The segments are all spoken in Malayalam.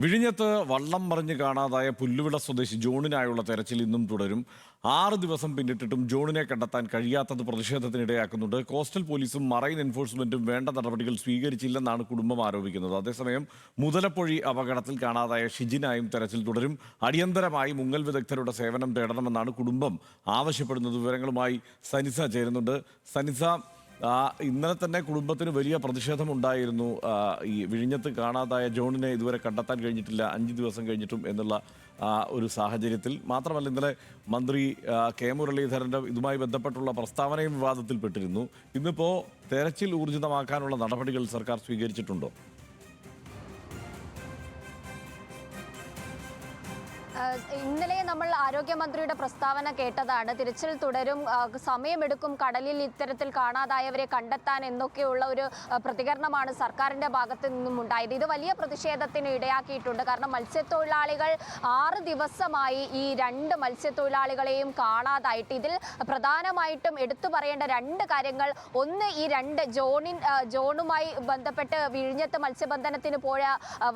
വിഴിഞ്ഞത്ത് വള്ളം മറിഞ്ഞ് കാണാതായ പുല്ലുവിള സ്വദേശി ജോണിനായുള്ള തെരച്ചിൽ ഇന്നും തുടരും. 6 ദിവസം പിന്നിട്ടിട്ടും ജോണിനെ കണ്ടെത്താൻ കഴിയാത്തത് പ്രതിഷേധത്തിനിടയാക്കുന്നുണ്ട്. കോസ്റ്റൽ പോലീസും മറൈൻ എൻഫോഴ്സ്മെന്റും വേണ്ട നടപടികൾ സ്വീകരിച്ചില്ലെന്നാണ് കുടുംബം ആരോപിക്കുന്നത്. അതേസമയം മുതലപ്പൊഴി അപകടത്തിൽ കാണാതായ ഷിജിനായും തെരച്ചിൽ തുടരും. അടിയന്തരമായി മുങ്ങൽ വിദഗ്ധരുടെ സേവനം തേടണമെന്നാണ് കുടുംബം ആവശ്യപ്പെടുന്നത്. വിവരങ്ങളുമായി സനിസ ചേരുന്നുണ്ട്. സനിസ, ഇന്നലെ തന്നെ കുടുംബത്തിന് വലിയ പ്രതിഷേധമുണ്ടായിരുന്നു. ഈ വിഴിഞ്ഞത്ത് കാണാതായ ജോണിനെ ഇതുവരെ കണ്ടെത്താൻ കഴിഞ്ഞിട്ടില്ല, 5 ദിവസം കഴിഞ്ഞിട്ടും എന്നുള്ള ഒരു സാഹചര്യത്തിൽ മാത്രമല്ല, ഇന്നലെ മന്ത്രി കെ മുരളീധരൻ്റെ ഇതുമായി ബന്ധപ്പെട്ടുള്ള പ്രസ്താവനയും വിവാദത്തിൽപ്പെട്ടിരുന്നു. ഇന്നിപ്പോൾ തെരച്ചിൽ ഊർജിതമാക്കാനുള്ള നടപടികൾ സർക്കാർ സ്വീകരിച്ചിട്ടുണ്ടോ? ഇന്നലെ നമ്മൾ ആരോഗ്യമന്ത്രിയുടെ പ്രസ്താവന കേട്ടതാണ്. തിരച്ചിൽ തുടരും, സമയമെടുക്കും കടലിൽ ഇത്തരത്തിൽ കാണാതായവരെ കണ്ടെത്താൻ എന്നൊക്കെയുള്ള ഒരു പ്രതികരണമാണ് സർക്കാരിൻ്റെ ഭാഗത്തു നിന്നും ഉണ്ടായത്. ഇത് വലിയ പ്രതിഷേധത്തിന് ഇടയാക്കിയിട്ടുണ്ട്. കാരണം മത്സ്യത്തൊഴിലാളികൾ 6 ദിവസമായി ഈ 2 മത്സ്യത്തൊഴിലാളികളെയും കാണാതായിട്ട്. ഇതിൽ പ്രധാനമായിട്ടും എടുത്തു പറയേണ്ട 2 കാര്യങ്ങൾ. ഒന്ന്, ഈ 2 ജോണുമായി ബന്ധപ്പെട്ട് വിഴിഞ്ഞത്ത് മത്സ്യബന്ധനത്തിന് പോയ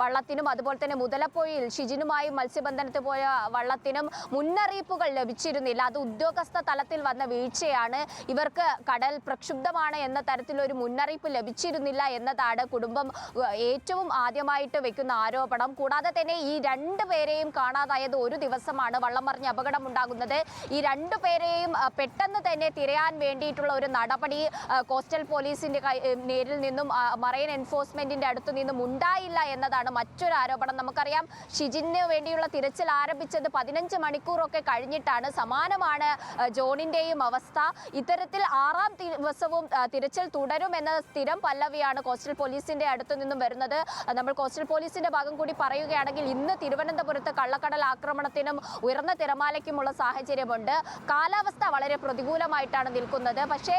വള്ളത്തിനും അതുപോലെ തന്നെ മുതലപ്പൊഴിയിൽ ഷിജിനുമായി മത്സ്യബന്ധനത്തിന് പോയ വള്ളത്തിനും മുന്നറിയിപ്പുകൾ ലഭിച്ചിരുന്നില്ല. അത് ഉദ്യോഗസ്ഥ തലത്തിൽ വന്ന വീഴ്ചയാണ്. ഇവർക്ക് കടൽ പ്രക്ഷുബ്ധമാണ് എന്ന തരത്തിലൊരു മുന്നറിയിപ്പ് ലഭിച്ചിരുന്നില്ല എന്നതാണ് കുടുംബം ഏറ്റവും ആദ്യമായിട്ട് വെക്കുന്ന ആരോപണം. കൂടാതെ തന്നെ ഈ 2 പേരെയും കാണാതായത് ഒരു ദിവസമാണ് വള്ളം മറിഞ്ഞ് അപകടമുണ്ടാകുന്നത്. ഈ 2 പേരെയും പെട്ടെന്ന് തന്നെ തിരയാൻ വേണ്ടിയിട്ടുള്ള ഒരു നടപടി കോസ്റ്റൽ പോലീസിന്റെ നേരിൽ നിന്നും മറൈൻ എൻഫോഴ്സ്മെന്റിന്റെ അടുത്തു നിന്നും ഉണ്ടായില്ല എന്നതാണ് മറ്റൊരു ആരോപണം. നമുക്കറിയാം, ഷിജിന് വേണ്ടിയുള്ള തിരച്ചിൽ ആരംഭിച്ചത് 15 മണിക്കൂറൊക്കെ കഴിഞ്ഞിട്ടാണ്. സമാനമാണ് ജോണിന്റെയും അവസ്ഥ. ഇത്തരത്തിൽ 6ാം ദിവസവും തിരച്ചിൽ തുടരുമെന്ന സ്ഥിരം പല്ലവിയാണ് കോസ്റ്റൽ പോലീസിന്റെ അടുത്തു നിന്നും വരുന്നത്. നമ്മൾ കോസ്റ്റൽ പോലീസിന്റെ ഭാഗം കൂടി പറയുകയാണെങ്കിൽ, ഇന്ന് തിരുവനന്തപുരത്ത് കള്ളക്കടൽ ആക്രമണത്തിനും ഉയർന്ന തിരമാലയ്ക്കുമുള്ള സാഹചര്യമുണ്ട്. കാലാവസ്ഥ വളരെ പ്രതികൂലമായിട്ടാണ് നിൽക്കുന്നത്. പക്ഷേ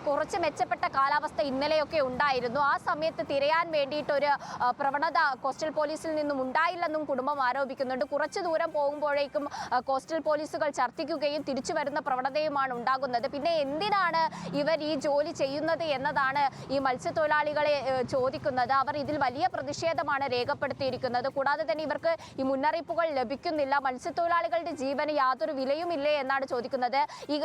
കുറച്ച് മെച്ചപ്പെട്ട കാലാവസ്ഥ ഇന്നലെയൊക്കെ ഉണ്ടായിരുന്നു. ആ സമയത്ത് തിരയാൻ വേണ്ടിയിട്ടൊരു പ്രവണത കോസ്റ്റൽ പോലീസിൽ നിന്നും ഉണ്ടായില്ലെന്നും കുടുംബം ആരോപിക്കുന്നുണ്ട്. കുറച്ച് ദൂരം പോകുമ്പോഴേക്കും കോസ്റ്റൽ പോലീസുകൾ ഛർദ്ദിക്കുകയും തിരിച്ചു വരുന്ന പ്രവണതയുമാണ് ഉണ്ടാകുന്നത്. പിന്നെ എന്തിനാണ് ഇവർ ഈ ജോലി ചെയ്യുന്നത് എന്നതാണ് ഈ മത്സ്യത്തൊഴിലാളികളെ ചോദിക്കുന്നത്. അവർ ഇതിൽ വലിയ പ്രതിഷേധമാണ് രേഖപ്പെടുത്തിയിരിക്കുന്നത്. കൂടാതെ തന്നെ ഇവർക്ക് ഈ മുന്നറിയിപ്പുകൾ ലഭിക്കുന്നില്ല. മത്സ്യത്തൊഴിലാളികളുടെ ജീവന് യാതൊരു വിലയുമില്ലേ എന്നാണ് ചോദിക്കുന്നത്. ഈ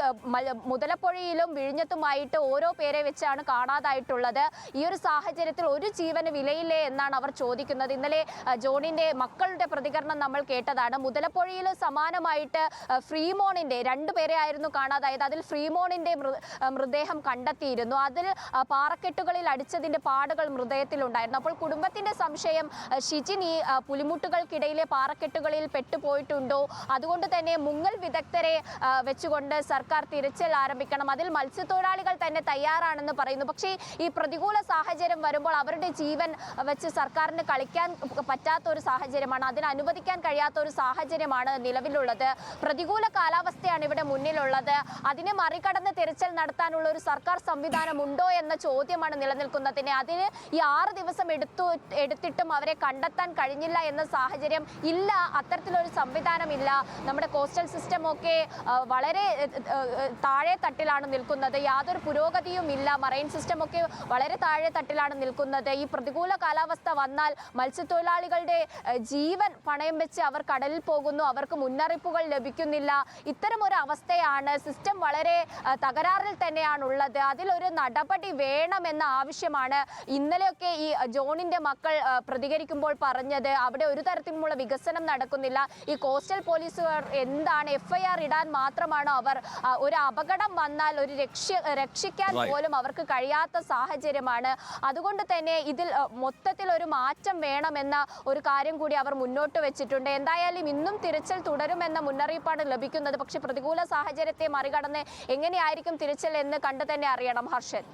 മുതലപ്പൊഴിയിലും വിഴിഞ്ഞത്തുമായിട്ട് ഓരോ പേരെ വെച്ചാണ് കാണാതായിട്ടുള്ളത്. ഈ ഒരു സാഹചര്യത്തിൽ ഒരു ജീവന് വിലയില്ലേ എന്നാണ് അവർ ചോദിക്കുന്നത്. ഇന്നലെ ജോണിന്റെ മക്കളുടെ പ്രതികരണം നമ്മൾ കേട്ടതാണ്. മുതലപ്പൊഴിയിൽ സമാനമായിട്ട് ഫ്രീമോണിന്റെ 2 പേരെ ആയിരുന്നു കാണാതായത്. അതിൽ ഫ്രീമോണിന്റെ മൃതദേഹം കണ്ടെത്തിയിരുന്നു. അതിൽ പാറക്കെട്ടുകളിൽ അടിച്ചതിന്റെ പാടുകൾ മൃതദേഹത്തിലുണ്ടായിരുന്നു. അപ്പോൾ കുടുംബത്തിന്റെ സംശയം, ഷിജിൻ ഈ പുലിമുട്ടുകൾക്കിടയിലെ പാറക്കെട്ടുകളിൽ പെട്ടുപോയിട്ടുണ്ടോ? അതുകൊണ്ട് തന്നെ മുങ്ങൽ വിദഗ്ധരെ വെച്ചുകൊണ്ട് സർക്കാർ തിരച്ചിൽ ആരംഭിക്കണം. അതിൽ മത്സ്യത്തൊഴിലാളികൾ തന്നെ തയ്യാറാണെന്ന് പറയുന്നു. പക്ഷേ ഈ പ്രതികൂല സാഹചര്യം വരുമ്പോൾ അവരുടെ ജീവൻ വെച്ച് സർക്കാരിന് കളിക്കാൻ പറ്റാത്ത ഒരു സാഹചര്യമാണ്, അതിന് അനുവദിക്കാൻ കഴിയാത്ത ഒരു സാഹചര്യമാണ് നിലവിലുള്ളത്. പ്രതികൂല കാലാവസ്ഥയാണ് ഇവിടെ മുന്നിലുള്ളത്. അതിനെ മറികടന്ന് തിരച്ചിൽ നടത്താനുള്ള ഒരു സർക്കാർ സംവിധാനം ഉണ്ടോ എന്ന ചോദ്യമാണ് നിലനിൽക്കുന്നത്. അതിന് ഈ 6 ദിവസം എടുത്തിട്ടും അവരെ കണ്ടെത്താൻ കഴിഞ്ഞില്ല എന്ന സാഹചര്യം ഇല്ല. അത്തരത്തിലൊരു സംവിധാനം ഇല്ല. നമ്മുടെ കോസ്റ്റൽ സിസ്റ്റം ഒക്കെ വളരെ താഴെ തട്ടിലാണ് നിൽക്കുന്നത്. യാതൊരു പുരോഗതിയും ഇല്ല. മറൈൻ സിസ്റ്റം ഒക്കെ വളരെ താഴെ തട്ടിലാണ് നിൽക്കുന്നത്. ഈ പ്രതികൂല കാലാവസ്ഥ വന്നാൽ മത്സ്യത്തൊഴിലാളികളുടെ ജീവൻ പണയം വെച്ച് അവർ കടലിൽ പോകുന്നു. അവർക്ക് മുന്നറിയിപ്പുകൾ ലഭിക്കുന്നില്ല. ഇത്തരം ഒരു അവസ്ഥയാണ്. സിസ്റ്റം വളരെ തകരാറിൽ തന്നെയാണുള്ളത്. അതിലൊരു നടപടി വേണമെന്ന ആവശ്യമാണ് ഇന്നലെയൊക്കെ ഈ ജോണിന്റെ മക്കൾ പ്രതികരിക്കുമ്പോൾ പറഞ്ഞത്. അവിടെ ഒരു തരത്തിലുമുള്ള വികസനം നടക്കുന്നില്ല. ഈ കോസ്റ്റൽ പോലീസുകാർ എന്താണ് FIR ഇടാൻ മാത്രമാണ് അവർ. ഒരു അപകടം വന്നാൽ ഒരു രക്ഷിക്കാൻ പോലും അവർക്ക് കഴിയാത്ത സാഹചര്യമാണ്. അതുകൊണ്ട് തന്നെ ഇതിൽ മൊത്തത്തിൽ ഒരു മാറ്റം വേണമെന്ന ഒരു കാര്യം കൂടി അവർ മുന്നോട്ട് വെച്ചിട്ടുണ്ട്. എന്തായാലും ഇന്നും തിരച്ചിൽ തുടരുമെന്ന മുന്നറിയിപ്പാണ് ലഭിക്കുന്നത്. പക്ഷേ പ്രതികൂല സാഹചര്യത്തെ മറികടന്ന് എങ്ങനെയായിരിക്കും തിരച്ചിൽ എന്ന് കണ്ടു തന്നെ അറിയണം. ഹർഷൻ.